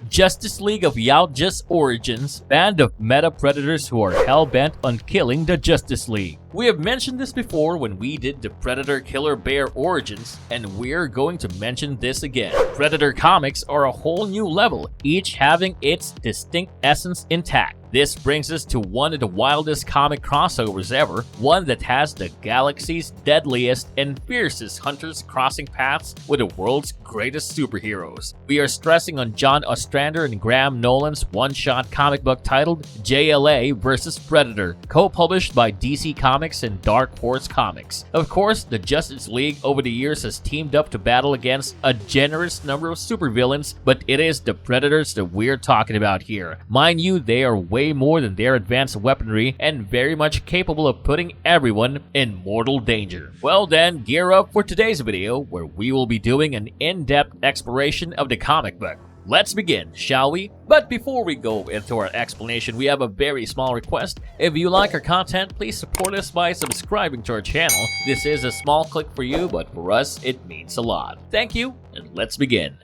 Justice League of Yautjas origins, band of meta predators who are hell-bent on killing the Justice League. We have mentioned this before when we did the Predator Killer Bear origins, and we're going to mention this again. Predator comics are a whole new level, each having its distinct essence intact. This brings us to one of the wildest comic crossovers ever, one that has the galaxy's deadliest and fiercest hunters crossing paths with the world's greatest superheroes. We are stressing on John Ostrander and Graham Nolan's one-shot comic book titled JLA vs. Predator, co-published by DC Comics and Dark Horse Comics. Of course, the Justice League over the years has teamed up to battle against a generous number of supervillains, but it is the Predators that we're talking about here. Mind you, they are way more than their advanced weaponry and very much capable of putting everyone in mortal danger. Well then, gear up for today's video where we will be doing an in-depth exploration of the comic book. Let's begin, shall we? But before we go into our explanation, we have a very small request. If you like our content, please support us by subscribing to our channel. This is a small click for you, but for us, it means a lot. Thank you, and let's begin.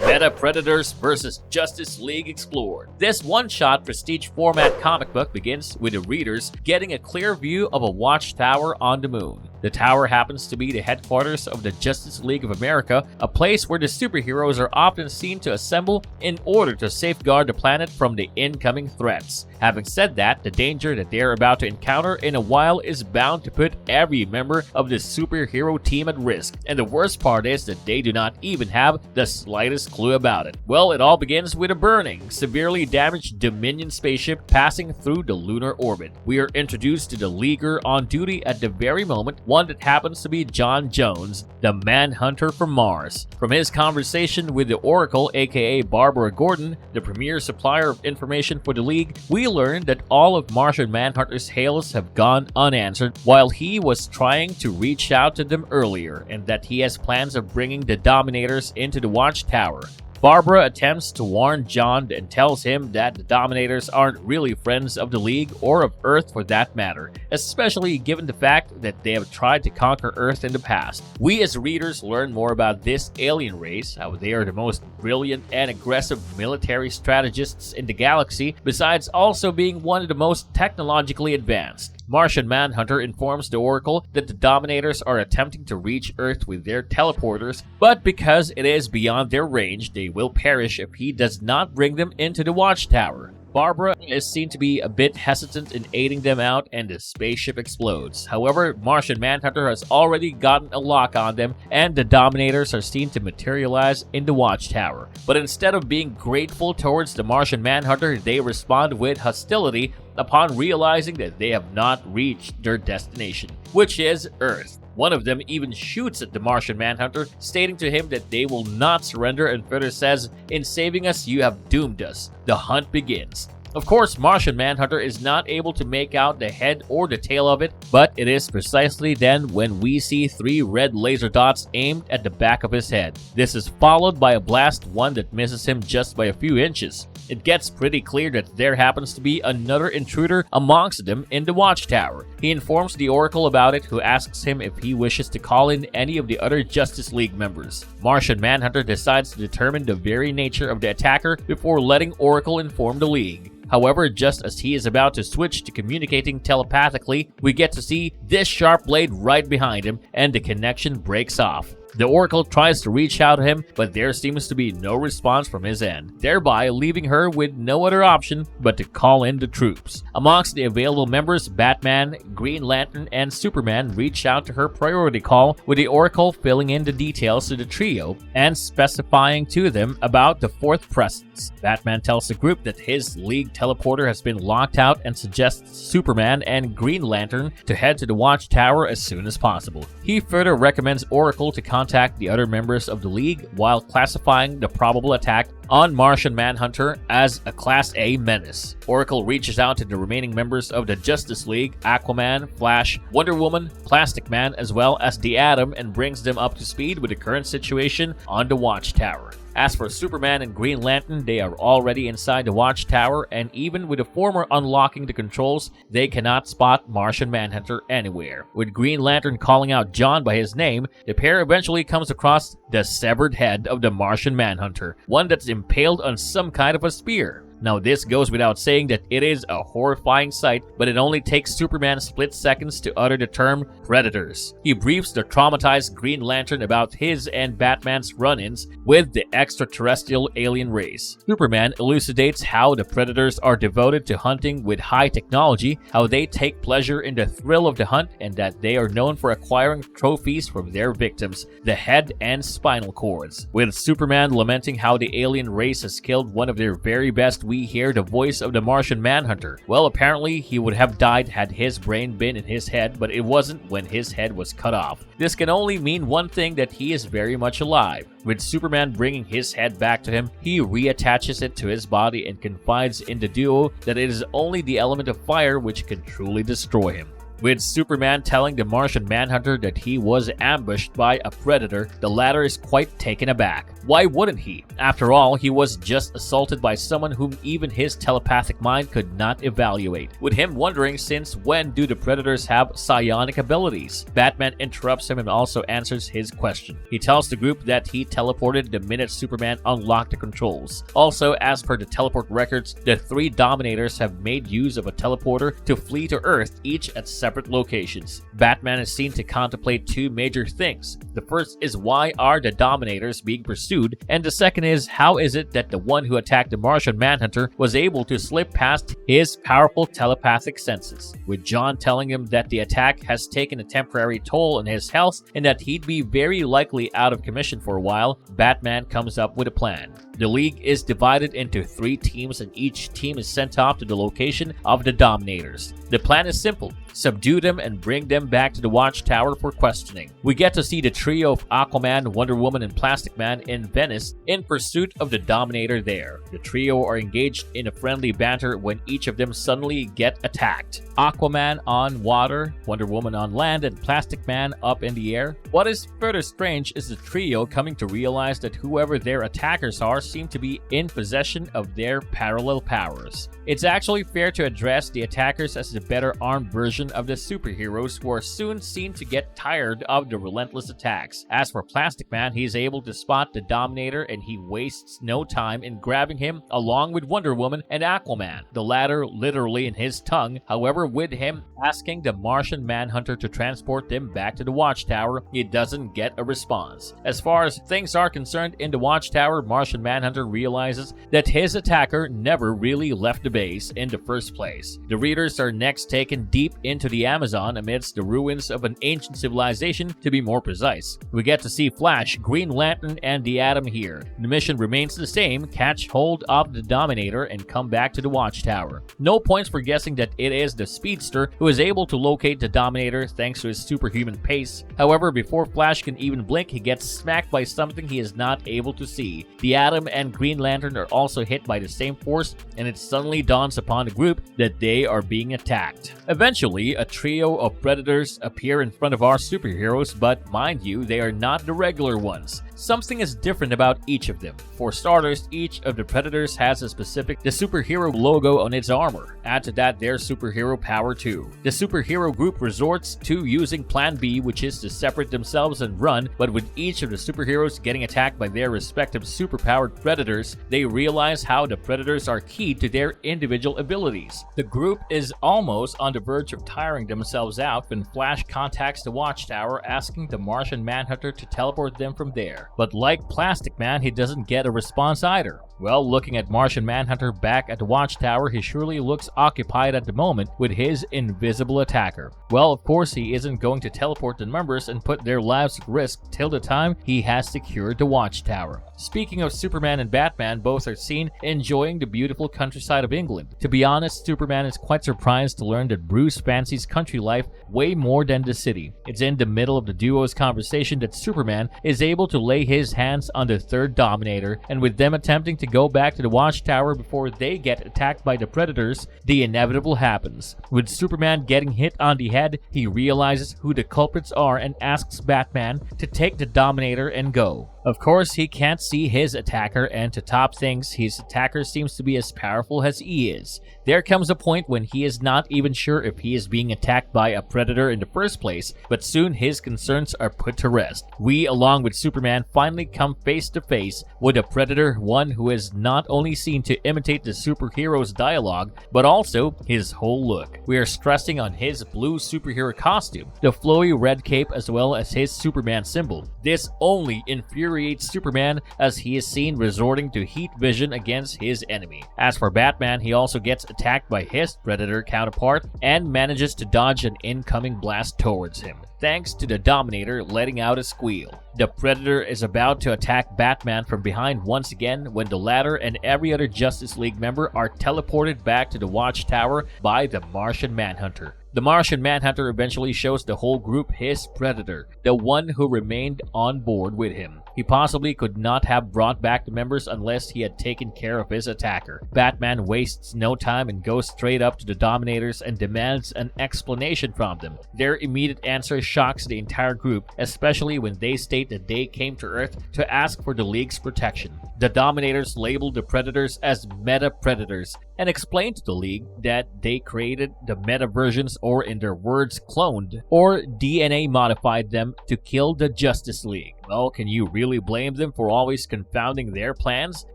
Meta Predators vs. Justice League Explored. This one-shot prestige format comic book begins with the readers getting a clear view of a watchtower on the moon. The tower happens to be the headquarters of the Justice League of America, a place where the superheroes are often seen to assemble in order to safeguard the planet from the incoming threats. Having said that, the danger that they're about to encounter in a while is bound to put every member of the superhero team at risk, and the worst part is that they do not even have the slightest clue about it. Well, it all begins with a burning, severely damaged Dominion spaceship passing through the lunar orbit. We are introduced to the Leaguer on duty at the very moment, one that happens to be John Jones, the Manhunter from Mars. From his conversation with the Oracle, aka Barbara Gordon, the premier supplier of information for the League, we learn that all of Martian Manhunter's hails have gone unanswered while he was trying to reach out to them earlier, and that he has plans of bringing the Dominators into the Watchtower. Barbara attempts to warn John and tells him that the Dominators aren't really friends of the League or of Earth for that matter, especially given the fact that they have tried to conquer Earth in the past. We as readers learn more about this alien race, how they are the most brilliant and aggressive military strategists in the galaxy, besides also being one of the most technologically advanced. Martian Manhunter informs the Oracle that the Dominators are attempting to reach Earth with their teleporters, but because it is beyond their range, they will perish if he does not bring them into the Watchtower. Barbara is seen to be a bit hesitant in aiding them out and the spaceship explodes. However, Martian Manhunter has already gotten a lock on them and the Dominators are seen to materialize in the Watchtower. But instead of being grateful towards the Martian Manhunter, they respond with hostility upon realizing that they have not reached their destination, which is Earth. One of them even shoots at the Martian Manhunter, stating to him that they will not surrender, and further says, "In saving us, you have doomed us." The hunt begins. Of course, Martian Manhunter is not able to make out the head or the tail of it, but it is precisely then when we see 3 red laser dots aimed at the back of his head. This is followed by a blast, one that misses him just by a few inches. It gets pretty clear that there happens to be another intruder amongst them in the Watchtower. He informs the Oracle about it, who asks him if he wishes to call in any of the other Justice League members. Martian Manhunter decides to determine the very nature of the attacker before letting Oracle inform the League. However, just as he is about to switch to communicating telepathically, we get to see this sharp blade right behind him, and the connection breaks off. The Oracle tries to reach out to him, but there seems to be no response from his end, thereby leaving her with no other option but to call in the troops. Amongst the available members, Batman, Green Lantern, and Superman reach out to her priority call, with the Oracle filling in the details to the trio and specifying to them about the fourth presence. Batman tells the group that his League teleporter has been locked out and suggests Superman and Green Lantern to head to the Watchtower as soon as possible. He further recommends Oracle to contact contact the other members of the League while classifying the probable attack on Martian Manhunter as a Class A menace. Oracle reaches out to the remaining members of the Justice League, Aquaman, Flash, Wonder Woman, Plastic Man, as well as the Atom, and brings them up to speed with the current situation on the Watchtower. As for Superman and Green Lantern, they are already inside the Watchtower, and even with the former unlocking the controls, they cannot spot Martian Manhunter anywhere. With Green Lantern calling out John by his name, the pair eventually comes across the severed head of the Martian Manhunter, one that's impaled on some kind of a spear. Now, this goes without saying that it is a horrifying sight, but it only takes Superman split seconds to utter the term predators. He briefs the traumatized Green Lantern about his and Batman's run-ins with the extraterrestrial alien race. Superman elucidates how the predators are devoted to hunting with high technology, how they take pleasure in the thrill of the hunt, and that they are known for acquiring trophies from their victims, the head and spinal cords. With Superman lamenting how the alien race has killed one of their very best, we hear the voice of the Martian Manhunter. Well, apparently he would have died had his brain been in his head, but it wasn't when his head was cut off. This can only mean one thing, that he is very much alive. With Superman bringing his head back to him, he reattaches it to his body and confides in the duo that it is only the element of fire which can truly destroy him. With Superman telling the Martian Manhunter that he was ambushed by a predator, the latter is quite taken aback. Why wouldn't he? After all, he was just assaulted by someone whom even his telepathic mind could not evaluate. With him wondering since when do the predators have psionic abilities, Batman interrupts him and also answers his question. He tells the group that he teleported the minute Superman unlocked the controls. Also, as per the teleport records, the three Dominators have made use of a teleporter to flee to Earth, each at separate locations. Batman is seen to contemplate two major things. The first is, why are the Dominators being pursued? And the second is, how is it that the one who attacked the Martian Manhunter was able to slip past his powerful telepathic senses? With John telling him that the attack has taken a temporary toll on his health and that he'd be very likely out of commission for a while, Batman comes up with a plan. The League is divided into 3 teams, and each team is sent off to the location of the Dominators. The plan is simple: subdue them and bring them back to the Watchtower for questioning. We get to see the trio of Aquaman, Wonder Woman, and Plastic Man in Venice in pursuit of the Dominator there. The trio are engaged in a friendly banter when each of them suddenly get attacked. Aquaman on water, Wonder Woman on land, and Plastic Man up in the air. What is further strange is the trio coming to realize that whoever their attackers are seem to be in possession of their parallel powers. It's actually fair to address the attackers as the better armed version of the superheroes, who are soon seen to get tired of the relentless attacks. As for Plastic Man, he's able to spot the Dominator and he wastes no time in grabbing him along with Wonder Woman and Aquaman, the latter literally in his tongue. However, with him asking the Martian Manhunter to transport them back to the Watchtower, he doesn't get a response. As far as things are concerned in the Watchtower, Martian Manhunter realizes that his attacker never really left the base in the first place. The readers are next taken deep into the Amazon amidst the ruins of an ancient civilization, to be more precise. We get to see Flash, Green Lantern, and the Atom here. The mission remains the same: catch hold of the Dominator and come back to the Watchtower. No points for guessing that it is the Speedster who is able to locate the Dominator thanks to his superhuman pace. However, before Flash can even blink, he gets smacked by something he is not able to see. The Atom and Green Lantern are also hit by the same force, and it suddenly dawns upon the group that they are being attacked. Eventually, a trio of predators appear in front of our superheroes, but mind you, they are not the regular ones. Something is different about each of them. For starters, each of the predators has a specific the superhero logo on its armor. Add to that their superhero power too. The superhero group resorts to using Plan B, which is to separate themselves and run, but with each of the superheroes getting attacked by their respective superpowered predators, they realize how the predators are key to their individual abilities. The group is almost on the verge of tiring themselves out when Flash contacts the Watchtower, asking the Martian Manhunter to teleport them from there. But like Plastic Man, he doesn't get a response either. Well, looking at Martian Manhunter back at the watchtower, he surely looks occupied at the moment with his invisible attacker. Well, of course, he isn't going to teleport the members and put their lives at risk till the time he has secured the watchtower. Speaking of Superman and Batman, both are seen enjoying the beautiful countryside of England. To be honest, Superman is quite surprised to learn that Bruce fancies country life way more than the city. It's in the middle of the duo's conversation that Superman is able to lay his hands on the third Dominator, and with them attempting to go back to the watchtower before they get attacked by the Predators, the inevitable happens. With Superman getting hit on the head, he realizes who the culprits are and asks Batman to take the Dominator and go. Of course, he can't see his attacker, and to top things, his attacker seems to be as powerful as he is. There comes a point when he is not even sure if he is being attacked by a predator in the first place, but soon his concerns are put to rest. We, along with Superman, finally come face to face with a predator, one who is not only seen to imitate the superhero's dialogue, but also his whole look. We are stressing on his blue superhero costume, the flowy red cape, as well as his Superman symbol. This only infuriates Superman, as he is seen resorting to heat vision against his enemy. As for Batman, he also gets attacked by his Predator counterpart and manages to dodge an incoming blast towards him, thanks to the Dominator letting out a squeal. The Predator is about to attack Batman from behind once again when the latter and every other Justice League member are teleported back to the watchtower by the Martian Manhunter. The Martian Manhunter eventually shows the whole group his Predator, the one who remained on board with him. He possibly could not have brought back the members unless he had taken care of his attacker. Batman wastes no time and goes straight up to the Dominators and demands an explanation from them. Their immediate answer shocks the entire group, especially when they state that they came to Earth to ask for the League's protection. The Dominators label the Predators as meta-predators and explain to the League that they created the meta versions, or in their words, cloned or DNA modified them to kill the Justice League. Well, can you really blame them for always confounding their plans?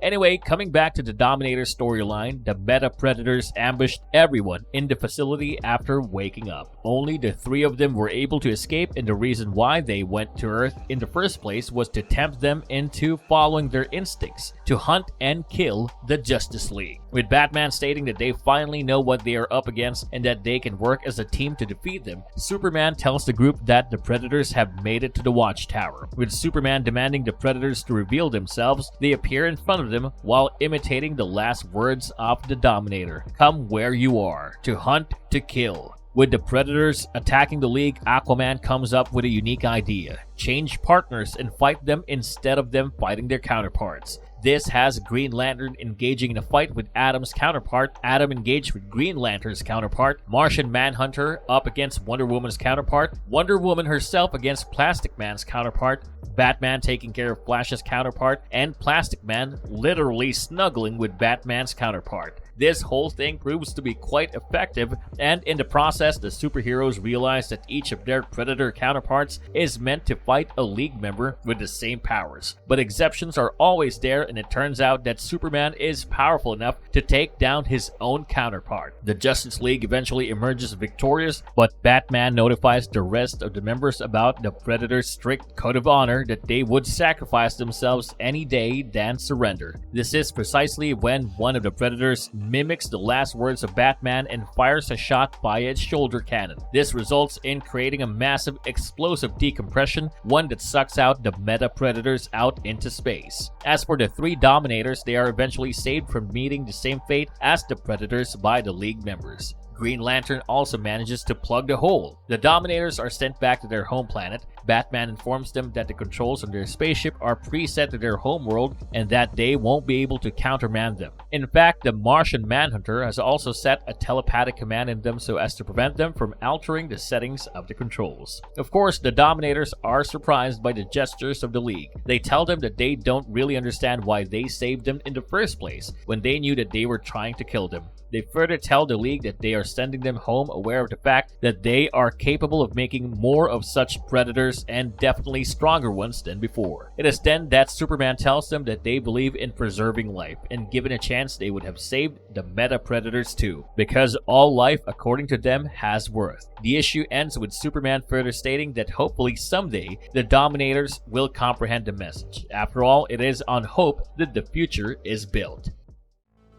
Anyway, coming back to the Dominator storyline, the meta-predators ambushed everyone in the facility after waking up. Only the three of them were able to escape, and the reason why they went to Earth in the first place was to tempt them into following their instincts, to hunt and kill the Justice League. With Batman stating that they finally know what they are up against and that they can work as a team to defeat them, Superman tells the group that the Predators have made it to the watchtower. With Superman demanding the Predators to reveal themselves, they appear in front of them while imitating the last words of the Dominator. "Come where you are, to hunt, to kill." With the Predators attacking the League, Aquaman comes up with a unique idea: change partners and fight them instead of them fighting their counterparts. This has Green Lantern engaging in a fight with Atom's counterpart, Atom engaged with Green Lantern's counterpart, Martian Manhunter up against Wonder Woman's counterpart, Wonder Woman herself against Plastic Man's counterpart, Batman taking care of Flash's counterpart, and Plastic Man literally snuggling with Batman's counterpart. This whole thing proves to be quite effective, and in the process, the superheroes realize that each of their Predator counterparts is meant to fight a League member with the same powers. But exceptions are always there, and it turns out that Superman is powerful enough to take down his own counterpart. The Justice League eventually emerges victorious, but Batman notifies the rest of the members about the Predator's strict code of honor that they would sacrifice themselves any day than surrender. This is precisely when one of the Predators mimics the last words of Batman and fires a shot via its shoulder cannon. This results in creating a massive explosive decompression, one that sucks out the meta-predators out into space. As for the three Dominators, they are eventually saved from meeting the same fate as the Predators by the League members. Green Lantern also manages to plug the hole. The Dominators are sent back to their home planet. Batman informs them that the controls on their spaceship are preset to their homeworld and that they won't be able to countermand them. In fact, the Martian Manhunter has also set a telepathic command in them so as to prevent them from altering the settings of the controls. Of course, the Dominators are surprised by the gestures of the League. They tell them that they don't really understand why they saved them in the first place when they knew that they were trying to kill them. They further tell the League that they are sending them home aware of the fact that they are capable of making more of such predators and definitely stronger ones than before. It is then that Superman tells them that they believe in preserving life, and given a chance they would have saved the meta predators too, because all life, according to them, has worth. The issue ends with Superman further stating that hopefully someday the Dominators will comprehend the message. After all, it is on hope that the future is built.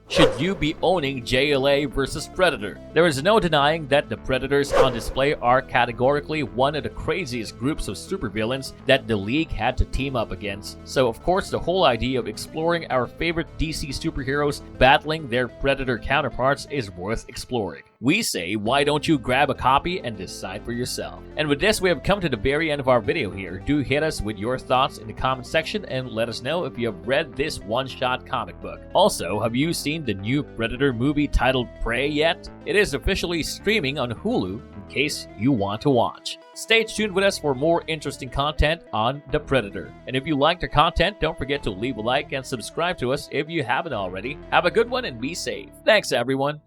Should you be owning JLA versus Predator? There is no denying that the Predators on display are categorically one of the craziest groups of supervillains that the League had to team up against. So of course the whole idea of exploring our favorite DC superheroes battling their Predator counterparts is worth exploring. We say, why don't you grab a copy and decide for yourself? And with this, we have come to the very end of our video here. Do hit us with your thoughts in the comment section and let us know if you have read this one-shot comic book. Also, have you seen the new Predator movie titled Prey yet? It is officially streaming on Hulu in case you want to watch. Stay tuned with us for more interesting content on The Predator. And if you liked our content, don't forget to leave a like and subscribe to us if you haven't already. Have a good one and be safe. Thanks everyone.